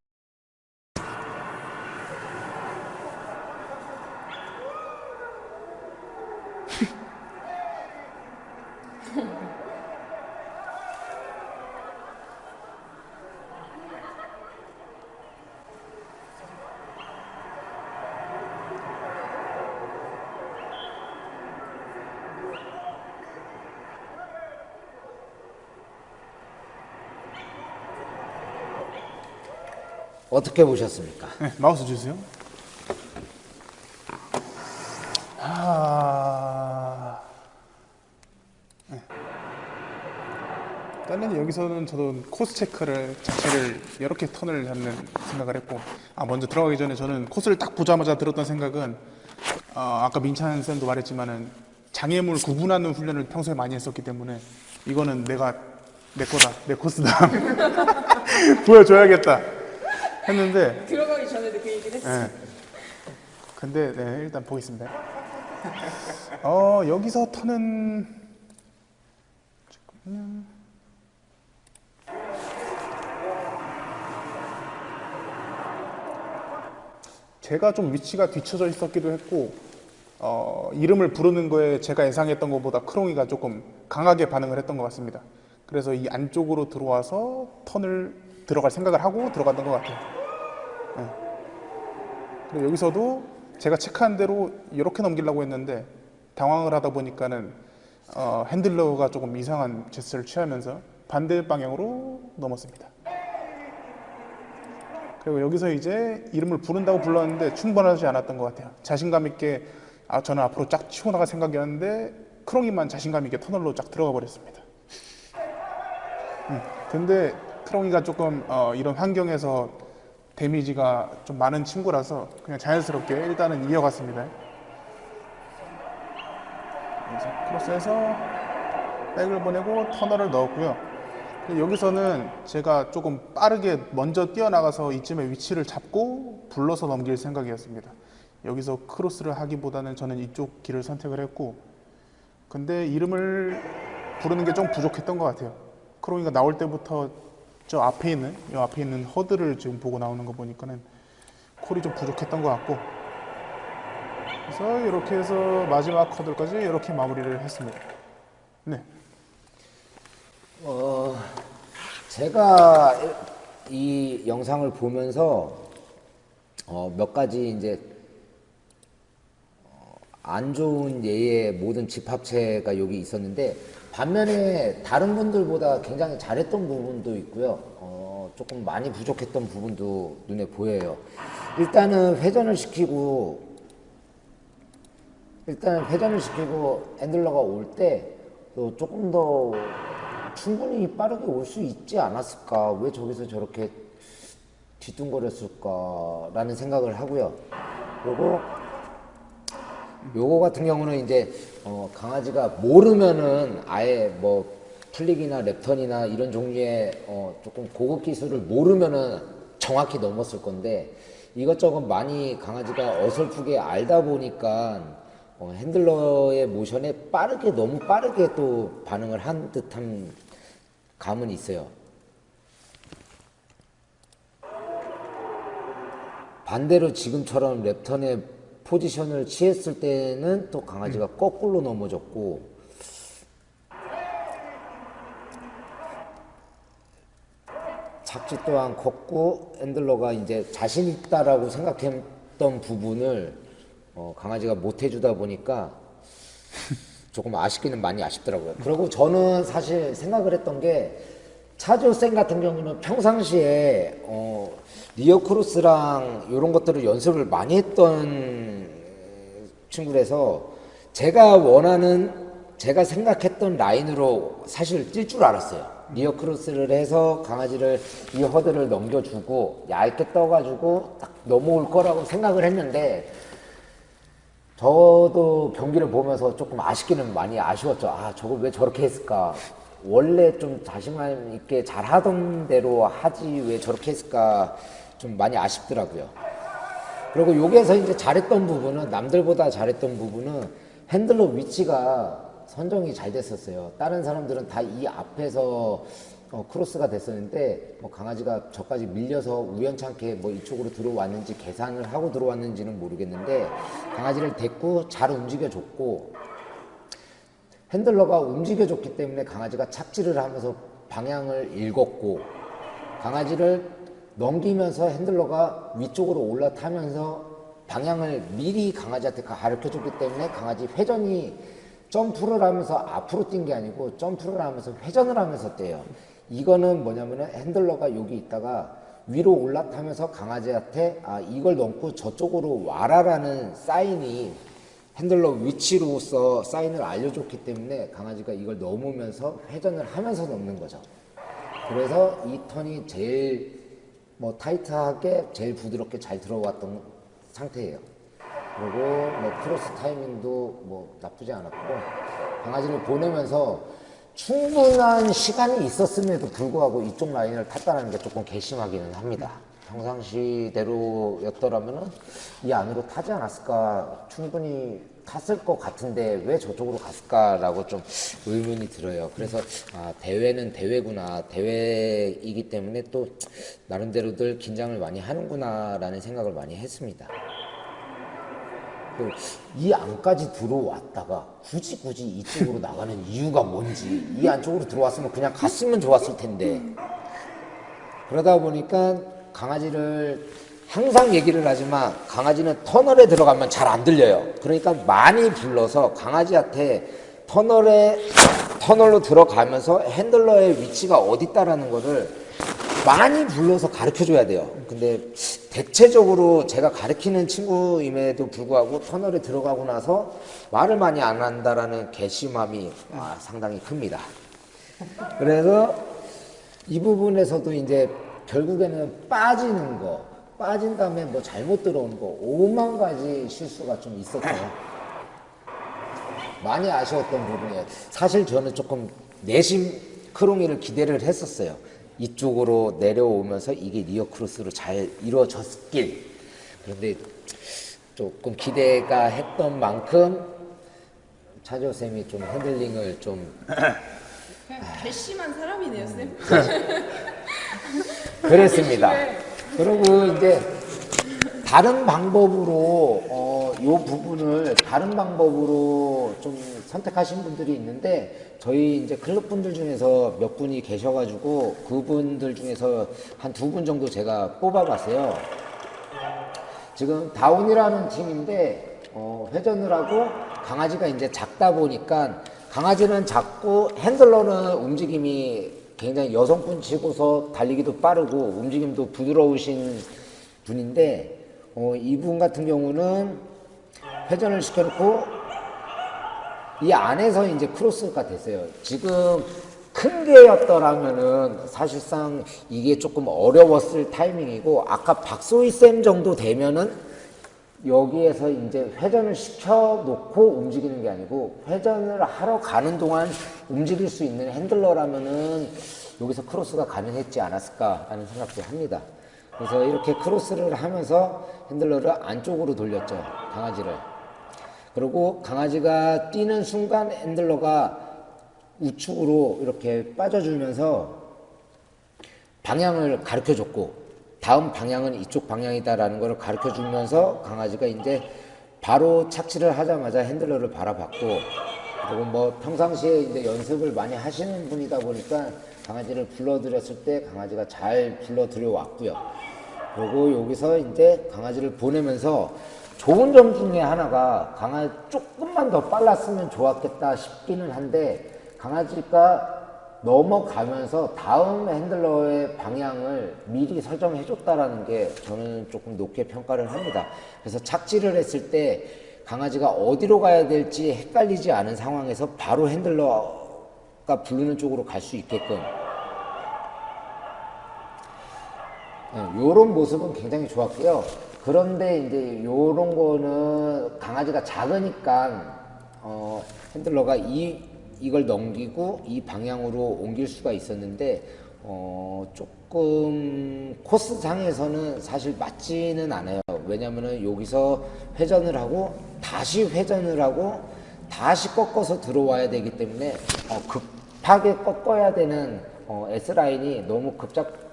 어떻게 보셨습니까? 네, 마우스 주세요. 네. 일단은 여기서는 저도 코스 체크를 자체를 이렇게 턴을 하는 생각을 했고 먼저 들어가기 전에 저는 코스를 딱 보자마자 들었던 생각은 아까 민찬 쌤도 말했지만은 장애물 구분하는 훈련을 평소에 많이 했었기 때문에 이거는 내 거다 내 코스다 보여줘야겠다 했는데 들어가기 전에도 그 얘기를 했어요. 네. 근데 네, 일단 보겠습니다. 여기서 턴은 잠깐만요. 제가 좀 위치가 뒤쳐져 있었기도 했고 이름을 부르는 거에 제가 예상했던 것보다 크롱이가 조금 강하게 반응을 했던 것 같습니다. 그래서 이 안쪽으로 들어와서 턴을 들어갈 생각을 하고 들어갔던 것 같아요. 네. 그리고 여기서도 제가 체크한 대로 이렇게 넘기려고 했는데 당황을 하다 보니까는 핸들러가 조금 이상한 제스처를 취하면서 반대 방향으로 넘었습니다. 그리고 여기서 이제 이름을 부른다고 불렀는데 충분하지 않았던 것 같아요. 자신감 있게 저는 앞으로 쫙 치고 나갈 생각이었는데 크롱이만 자신감 있게 터널로 쫙 들어가 버렸습니다. 근데 크롱이가 조금 이런 환경에서 데미지가 좀 많은 친구라서 그냥 자연스럽게 일단은 이어갔습니다. 그래서 크로스해서 백을 보내고 터널을 넣었고요. 여기서는 제가 조금 빠르게 먼저 뛰어나가서 이쯤에 위치를 잡고 불러서 넘길 생각이었습니다. 여기서 크로스를 하기보다는 저는 이쪽 길을 선택을 했고, 근데 이름을 부르는 게 좀 부족했던 것 같아요. 크롱이가 나올 때부터 저 앞에 있는, 이 앞에 있는 허드를 지금 보고 나오는 거 보니까는 콜이 좀 부족했던 것 같고, 그래서 이렇게 해서 마지막 허들까지 이렇게 마무리를 했습니다. 네. 제가 이 영상을 보면서 몇 가지 이제 안 좋은 예의 모든 집합체가 여기 있었는데, 반면에 다른 분들보다 굉장히 잘했던 부분도 있고요. 조금 많이 부족했던 부분도 눈에 보여요. 일단은 회전을 시키고 핸들러가 올 때 조금 더 충분히 빠르게 올 수 있지 않았을까, 왜 저기서 저렇게 뒤뚱거렸을까라는 생각을 하고요. 그리고 요거 같은 경우는 이제 강아지가 모르면은 아예 뭐 플릭이나 랩턴이나 이런 종류의 조금 고급 기술을 모르면은 정확히 넘었을 건데, 이것저것 많이 강아지가 어설프게 알다 보니까 핸들러의 모션에 너무 빠르게 또 반응을 한 듯한 감은 있어요. 반대로 지금처럼 랩턴의 포지션을 취했을 때는 또 강아지가 거꾸로 넘어졌고, 착지 또한 컸고, 핸들러가 이제 자신 있다라고 생각했던 부분을 강아지가 못 해주다 보니까 조금 아쉽기는 많이 아쉽더라고요. 그리고 저는 사실 생각을 했던 게, 차조생 같은 경우는 평상시에 리어 크로스랑 이런 것들을 연습을 많이 했던 친구라서 제가 생각했던 라인으로 사실 뛸 줄 알았어요. 리어 크로스를 해서 강아지를 이 허들을 넘겨주고 얇게 떠가지고 딱 넘어올 거라고 생각을 했는데, 저도 경기를 보면서 조금 아쉽기는 많이 아쉬웠죠. 저걸 왜 저렇게 했을까? 원래 좀 자신감 있게 잘하던 대로 하지 왜 저렇게 했을까? 좀 많이 아쉽더라고요. 그리고 여기에서 이제 남들보다 잘했던 부분은 핸들러 위치가 선정이 잘 됐었어요. 다른 사람들은 다 이 앞에서 크로스가 됐었는데, 강아지가 저까지 밀려서 우연찮게 이쪽으로 들어왔는지 계산을 하고 들어왔는지는 모르겠는데, 강아지를 데리고 잘 움직여줬고, 핸들러가 움직여줬기 때문에 강아지가 착지를 하면서 방향을 읽었고, 강아지를 넘기면서 핸들러가 위쪽으로 올라타면서 방향을 미리 강아지한테 가르쳐줬기 때문에 강아지 회전이 점프를 하면서 앞으로 뛴 게 아니고 점프를 하면서 회전을 하면서 떼요. 이거는 뭐냐면은 핸들러가 여기 있다가 위로 올라타면서 강아지한테 이걸 넘고 저쪽으로 와라라는 사인이 핸들러 위치로서 사인을 알려줬기 때문에 강아지가 이걸 넘으면서 회전을 하면서 넘는 거죠. 그래서 이 턴이 제일 타이트하게 제일 부드럽게 잘 들어왔던 상태예요. 그리고 크로스 타이밍도 나쁘지 않았고, 강아지를 보내면서 충분한 시간이 있었음에도 불구하고 이쪽 라인을 탔다는 게 조금 괘씸하기는 합니다. 평상시대로였더라면은 이 안으로 타지 않았을까, 충분히 탔을 것 같은데 왜 저쪽으로 갔을까라고 좀 의문이 들어요. 그래서 대회는 대회구나, 대회이기 때문에 또 나름대로들 긴장을 많이 하는구나 라는 생각을 많이 했습니다. 또 이 안까지 들어왔다가 굳이 이쪽으로 나가는 이유가 뭔지, 이 안쪽으로 들어왔으면 그냥 갔으면 좋았을 텐데, 그러다 보니까 강아지를 항상 얘기를 하지만 강아지는 터널에 들어가면 잘 안 들려요. 그러니까 많이 불러서 강아지한테 터널로 들어가면서 핸들러의 위치가 어디 있다라는 거를 많이 불러서 가르쳐 줘야 돼요. 근데 대체적으로 제가 가르치는 친구임에도 불구하고 터널에 들어가고 나서 말을 많이 안 한다라는 괘씸함이 상당히 큽니다. 그래서 이 부분에서도 이제 결국에는 빠진 다음에 뭐 잘못 들어온 거 5만 가지 실수가 좀 있었죠. 많이 아쉬웠던 부분이에요. 사실 저는 조금 내심 크롱이를 기대를 했었어요. 이쪽으로 내려오면서 이게 리어 크로스로 잘 이루어졌길. 그런데 조금 기대가 했던 만큼 차지호 쌤이 좀 핸들링을 좀 그냥 괘씸한 사람이네요, 쌤. 그랬습니다. 그리고 이제 다른 방법으로 요 부분을 다른 방법으로 좀 선택하신 분들이 있는데 저희 이제 클럽 분들 중에서 몇 분이 계셔가지고 그분들 중에서 한 2분 정도 제가 뽑아봤어요. 지금 다운이라는 팀인데 회전을 하고 강아지가 이제 작다 보니까 강아지는 작고 핸들러는 움직임이 굉장히 여성분 치고서 달리기도 빠르고 움직임도 부드러우신 분인데 이분 같은 경우는 회전을 시켜놓고 이 안에서 이제 크로스가 됐어요. 지금 큰 개였더라면은 사실상 이게 조금 어려웠을 타이밍이고 아까 박소희 쌤 정도 되면은 여기에서 이제 회전을 시켜놓고 움직이는 게 아니고 회전을 하러 가는 동안 움직일 수 있는 핸들러라면은 여기서 크로스가 가능했지 않았을까 하는 생각도 합니다. 그래서 이렇게 크로스를 하면서 핸들러를 안쪽으로 돌렸죠, 강아지를. 그리고 강아지가 뛰는 순간 핸들러가 우측으로 이렇게 빠져주면서 방향을 가르쳐 줬고 다음 방향은 이쪽 방향이다라는 걸 가르쳐 주면서 강아지가 이제 바로 착지를 하자마자 핸들러를 바라봤고, 그리고 뭐 평상시에 이제 연습을 많이 하시는 분이다 보니까 강아지를 불러들였을 때 강아지가 잘 불러들여 왔고요. 그리고 여기서 이제 강아지를 보내면서 좋은 점 중에 하나가 강아지 조금만 더 빨랐으면 좋았겠다 싶기는 한데 강아지가 넘어가면서 다음 핸들러의 방향을 미리 설정해 줬다라는 게 저는 조금 높게 평가를 합니다. 그래서 착지를 했을 때 강아지가 어디로 가야 될지 헷갈리지 않은 상황에서 바로 핸들러가 부르는 쪽으로 갈 수 있게끔 요런 모습은 굉장히 좋았고요. 그런데 이제 요런 거는 강아지가 작으니까 핸들러가 이걸 넘기고 이 방향으로 옮길 수가 있었는데 조금 코스상에서는 사실 맞지는 않아요. 왜냐면은 여기서 회전을 하고 다시 꺾어서 들어와야 되기 때문에 급하게 꺾어야 되는 S라인이 너무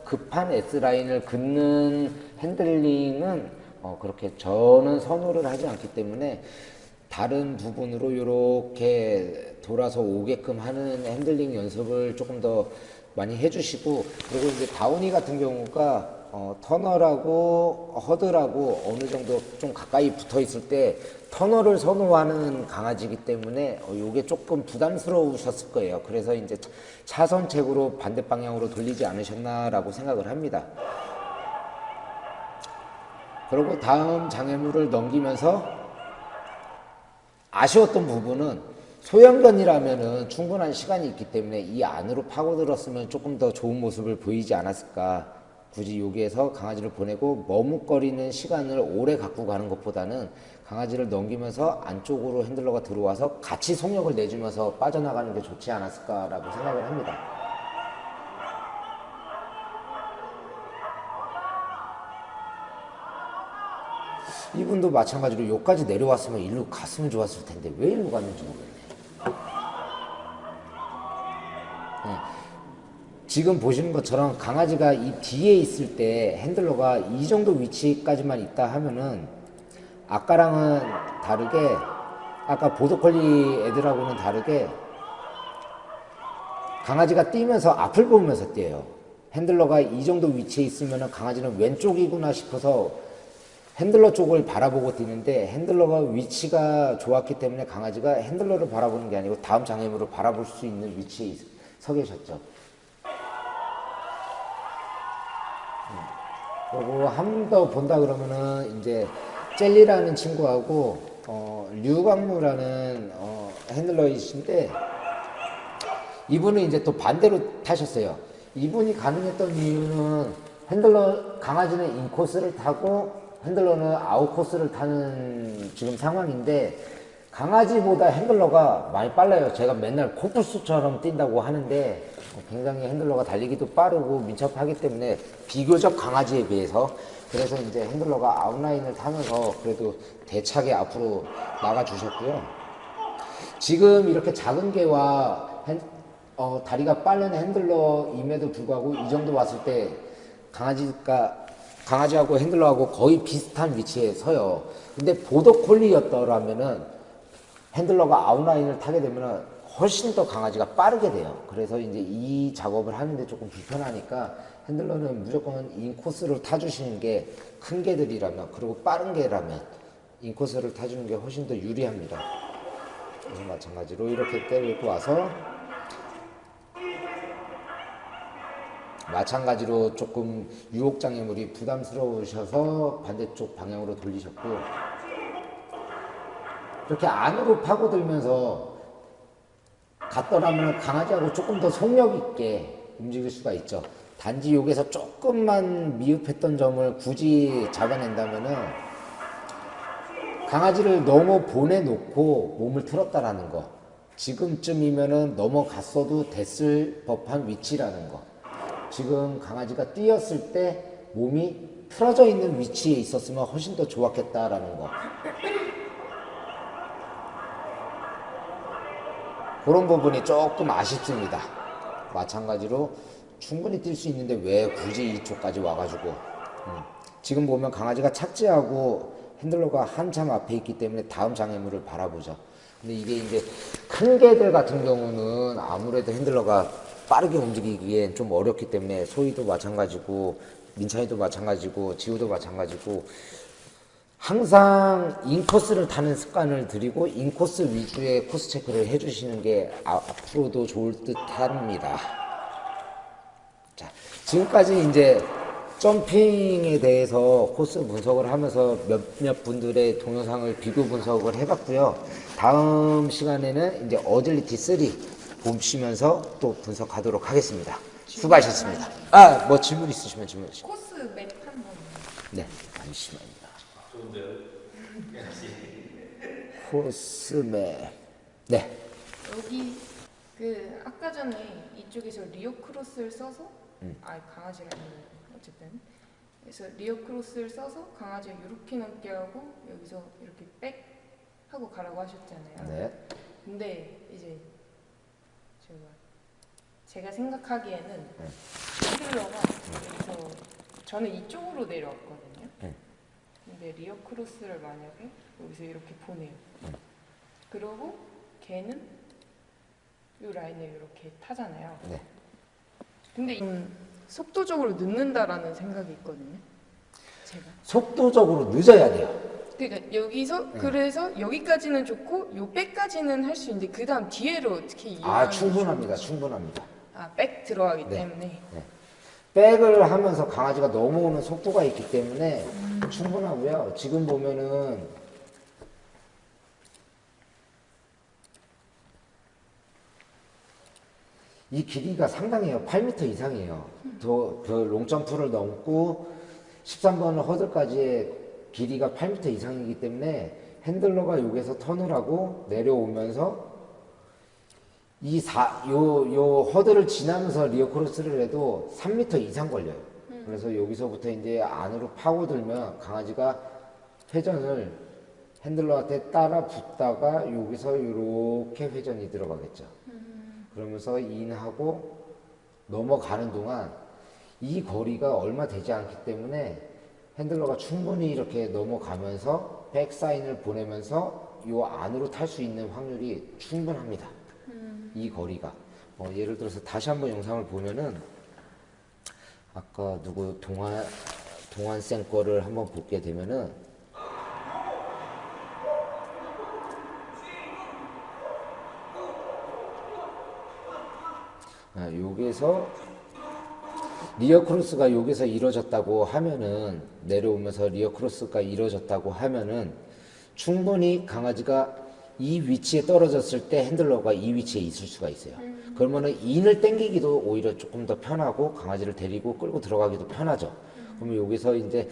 급한 S라인을 긋는 핸들링은 그렇게 저는 선호를 하지 않기 때문에 다른 부분으로 이렇게 돌아서 오게끔 하는 핸들링 연습을 조금 더 많이 해주시고, 그리고 이제 다운이 같은 경우가 터널하고 허들하고 어느 정도 좀 가까이 붙어 있을 때 터널을 선호하는 강아지이기 때문에 이게 조금 부담스러우셨을 거예요. 그래서 이제 차선책으로 반대 방향으로 돌리지 않으셨나라고 생각을 합니다. 그리고 다음 장애물을 넘기면서 아쉬웠던 부분은 소형견이라면은 충분한 시간이 있기 때문에 이 안으로 파고들었으면 조금 더 좋은 모습을 보이지 않았을까. 굳이 여기에서 강아지를 보내고 머뭇거리는 시간을 오래 갖고 가는 것보다는 강아지를 넘기면서 안쪽으로 핸들러가 들어와서 같이 속력을 내주면서 빠져나가는 게 좋지 않았을까라고 생각을 합니다. 이분도 마찬가지로 여기까지 내려왔으면 일로 갔으면 좋았을 텐데 왜 일로 갔는지 모르겠네. 지금 보시는 것처럼 강아지가 이 뒤에 있을 때 핸들러가 이 정도 위치까지만 있다 하면은 아까랑은 다르게, 아까 보더콜리 애들하고는 다르게 강아지가 뛰면서 앞을 보면서 뛰어요. 핸들러가 이 정도 위치에 있으면 강아지는 왼쪽이구나 싶어서 핸들러 쪽을 바라보고 뛰는데, 핸들러가 위치가 좋았기 때문에 강아지가 핸들러를 바라보는 게 아니고 다음 장애물을 바라볼 수 있는 위치에 서 계셨죠. 그리고 한 번 더 본다 그러면은 이제 젤리라는 친구하고 류광무라는 핸들러이신데, 이분은 이제 또 반대로 타셨어요. 이분이 가능했던 이유는 강아지는 인코스를 타고 핸들러는 아웃코스를 타는 지금 상황인데, 강아지보다 핸들러가 많이 빨라요. 제가 맨날 코뿔소처럼 뛴다고 하는데 굉장히 핸들러가 달리기도 빠르고 민첩하기 때문에 비교적 강아지에 비해서, 그래서 이제 핸들러가 아웃라인을 타면서 그래도 대차게 앞으로 나가 주셨고요. 지금 이렇게 작은 개와 다리가 빠른 핸들러임에도 불구하고 이 정도 왔을 때 강아지하고 핸들러하고 거의 비슷한 위치에 서요. 근데 보더콜리였더라면은 핸들러가 아웃라인을 타게 되면 훨씬 더 강아지가 빠르게 돼요. 그래서 이제 이 작업을 하는데 조금 불편하니까 핸들러는 무조건 인코스를 타주시는 게, 큰 개들이라면, 그리고 빠른 개라면 인코스를 타주는 게 훨씬 더 유리합니다. 그래서 마찬가지로 이렇게 때리고 와서 마찬가지로 조금 유혹장애물이 부담스러우셔서 반대쪽 방향으로 돌리셨고, 이렇게 안으로 파고들면서 갔더라면 강아지하고 조금 더 속력 있게 움직일 수가 있죠. 단지 여기서 조금만 미흡했던 점을 굳이 잡아낸다면은, 강아지를 너무 보내놓고 몸을 틀었다라는 거, 지금쯤이면은 넘어갔어도 됐을 법한 위치라는 거, 지금 강아지가 뛰었을 때 몸이 틀어져 있는 위치에 있었으면 훨씬 더 좋았겠다라는 거, 그런 부분이 조금 아쉽습니다. 마찬가지로 충분히 뛸 수 있는데 왜 굳이 이쪽까지 와가지고, 지금 보면 강아지가 착지하고 핸들러가 한참 앞에 있기 때문에 다음 장애물을 바라보죠. 근데 이게 이제 큰 개들 같은 경우는 아무래도 핸들러가 빠르게 움직이기엔 좀 어렵기 때문에, 소희도 마찬가지고 민찬이도 마찬가지고 지우도 마찬가지고, 항상 인코스를 타는 습관을 들이고 인코스 위주의 코스 체크를 해주시는 게 앞으로도 좋을 듯 합니다. 자, 지금까지 이제 점핑에 대해서 코스 분석을 하면서 몇몇 분들의 동영상을 비교 분석을 해봤고요. 다음 시간에는 이제 어질리티 3 보시면서 또 분석하도록 하겠습니다. 수고하셨습니다. 뭐 질문 있으시면 질문 주시고. 코스 맵 한번. 네, 잠시만요. 코스맵. 네. 여기 그 아까 전에 이쪽에서 리어 크로스를 써서 강아지가 아니고 어쨌든, 그래서 리어 크로스를 써서 강아지를 이렇게 넘게 하고 여기서 이렇게 백 하고 가라고 하셨잖아요. 네. 근데 이제 제가 생각하기에는 핸들러가 여기서, 저는 이쪽으로 내려왔거든요. 근데 리어 크로스를 만약에 여기서 이렇게 보내요. 그러고 걔는 이 라인을 이렇게 타잖아요. 네. 근데 속도적으로 늦는다라는 생각이 있거든요. 제가. 속도적으로 늦어야 돼요. 그러니까 여기서 그래서 여기까지는 좋고 요 백까지는 할 수 있는데 그 다음 뒤에로 특히 충분합니다. 충분합니다. 백 들어가기 네. 때문에. 네. 백을 하면서 강아지가 넘어오는 속도가 있기 때문에 충분하고요. 지금 보면은 이 길이가 상당해요. 8m 이상이에요. 그 롱점프를 넘고 13번 허들까지의 길이가 8m 이상이기 때문에 핸들러가 여기서 턴을 하고 내려오면서 요 허들을 지나면서 리어 크로스를 해도 3m 이상 걸려요. 그래서 여기서부터 이제 안으로 파고들면 강아지가 회전을 핸들러한테 따라 붙다가 여기서 이렇게 회전이 들어가겠죠. 그러면서 인하고 넘어가는 동안 이 거리가 얼마 되지 않기 때문에 핸들러가 충분히 이렇게 넘어가면서 백사인을 보내면서 요 안으로 탈 수 있는 확률이 충분합니다. 이 거리가. 예를 들어서 다시 한번 영상을 보면은 아까 누구 동환쌤 거를 한번 보게 되면은 여기서 리어 크로스가 여기서 이루어졌다고 하면은 내려오면서 리어 크로스가 이루어졌다고 하면은 충분히 강아지가 이 위치에 떨어졌을 때 핸들러가 이 위치에 있을 수가 있어요. 그러면은 인을 당기기도 오히려 조금 더 편하고 강아지를 데리고 끌고 들어가기도 편하죠. 그러면 여기서 이제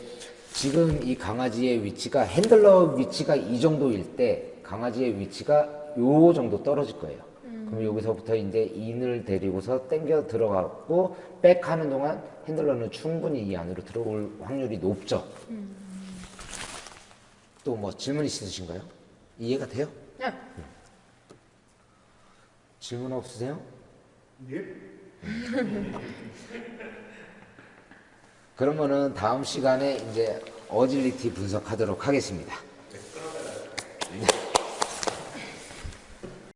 지금 이 강아지의 위치가 핸들러 위치가 이 정도일 때 강아지의 위치가 요 정도 떨어질 거예요. 그럼 여기서부터 이제 인을 데리고서 당겨 들어가고 백 하는 동안 핸들러는 충분히 이 안으로 들어올 확률이 높죠. 또 뭐 질문 있으신가요? 이해가 돼요? 네. 질문 없으세요? 예. 그러면은 다음 시간에 이제 어질리티 분석하도록 하겠습니다.